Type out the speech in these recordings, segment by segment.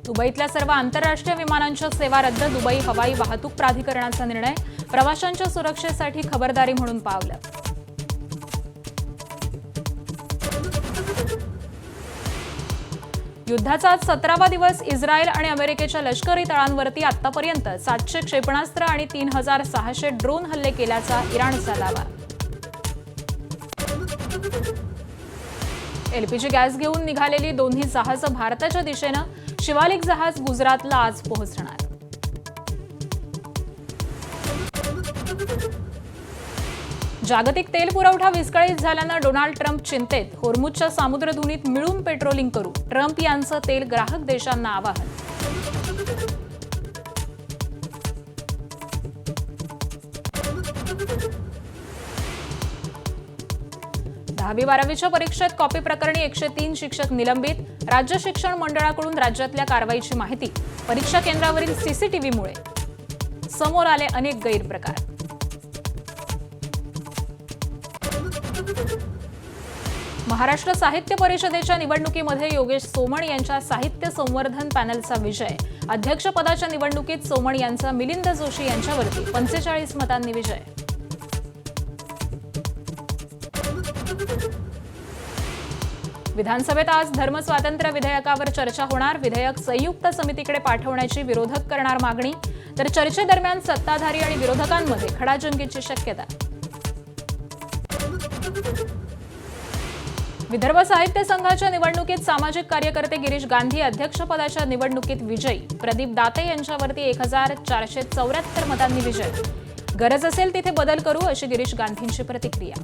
दुबईतल्या सर्व आंतरराष्ट्रीय विमानांच्या सेवा रद्द. दुबई हवाई वाहतूक प्राधिकरणाचा निर्णय. प्रवाशांच्या सुरक्षेसाठी खबरदारी म्हणून पावलं. युद्धाचा आज 17वा दिवस. इस्रायल आणि अमेरिकेच्या लष्करी तळांवरती आतापर्यंत 700 क्षेपणास्त्र आणि 3600 ड्रोन हल्ले केल्याचा इराणचा दावा. एलपीजी गॅस घेऊन निघालेली दोन्ही जहाजं भारताच्या दिशेनं. शिवालिक जहाज गुजरातला आज पोहोचणार. जागतिक तेल पुरवठा विस्कळीत झाल्यानं डोनाल्ड ट्रम्प चिंतेत. होर्मुझच्या सामुद्रधुनीत मिळून पेट्रोलिंग करू. ट्रम्प यांचं तेल ग्राहक देशांना आवाहन. दहावी बारावीच्या परीक्षेत कॉपी प्रकरणी 103 शिक्षक निलंबित. राज्य शिक्षण मंडळाकडून राज्यातल्या कारवाईची माहिती. परीक्षा केंद्रावरील सीसीटीव्हीमुळे समोर आले अनेक गैरप्रकार. महाराष्ट्र साहित्य परिषदेच्या निवडणुकीमध्ये योगेश सोमण यांच्या साहित्य संवर्धन पॅनलचा विजय. अध्यक्षपदाच्या निवडणुकीत सोमण यांचा मिलिंद जोशी यांच्यावरती 45 मतांनी विजय. विधानसभेत आज धर्मस्वातंत्र्य विधेयकावर चर्चा होणार. विधेयक संयुक्त समितीकडे पाठवण्याची विरोधक करणार मागणी. तर चर्चेदरम्यान सत्ताधारी आणि विरोधकांमध्ये खडाजंगीची शक्यता. विदर्भ साहित्य संघाच्या निवडणुकीत सामाजिक कार्यकर्ते गिरीश गांधी अध्यक्षपदाच्या निवडणुकीत विजयी. प्रदीप दाते यांच्यावरती 1474 मतांनी विजय. गरज असेल तिथे बदल करू अशी गिरीश गांधींची प्रतिक्रिया.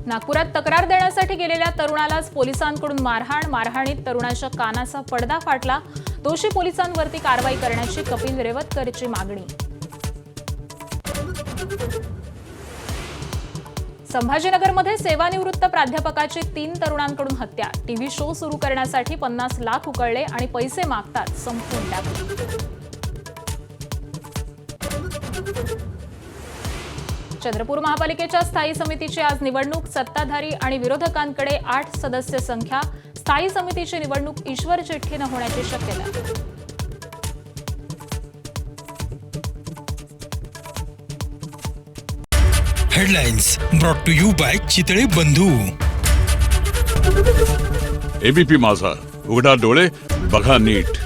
नागपुरात तक्रार देण्यासाठी गेलेल्या तरुणालाच पोलिसांकडून मारहाण. मारहाणीत तरुणाच्या कानाचा पडदा फाटला. दोषी पोलिसांवरती कारवाई करण्याची कपिल रेवतकरची मागणी. संभाजीनगरमध्ये सेवानिवृत्त प्राध्यापकाची 3 तरुणांकडून हत्या. टीव्ही शो सुरू करण्यासाठी 50 लाख उकळले आणि पैसे मागतात संपवून टाकले. चंद्रपूर महापालिकेच्या स्थायी समितीची आज निवडणूक. सत्ताधारी आणि विरोधकांकडे 8 सदस्य संख्या. स्थायी समितीची निवडणूक ईश्वर चिठ्ठीनं होण्याची शक्यता. Headlines brought to you by Chitale Bandhu. ABP माझा, उघडा डोळे बघा नीट.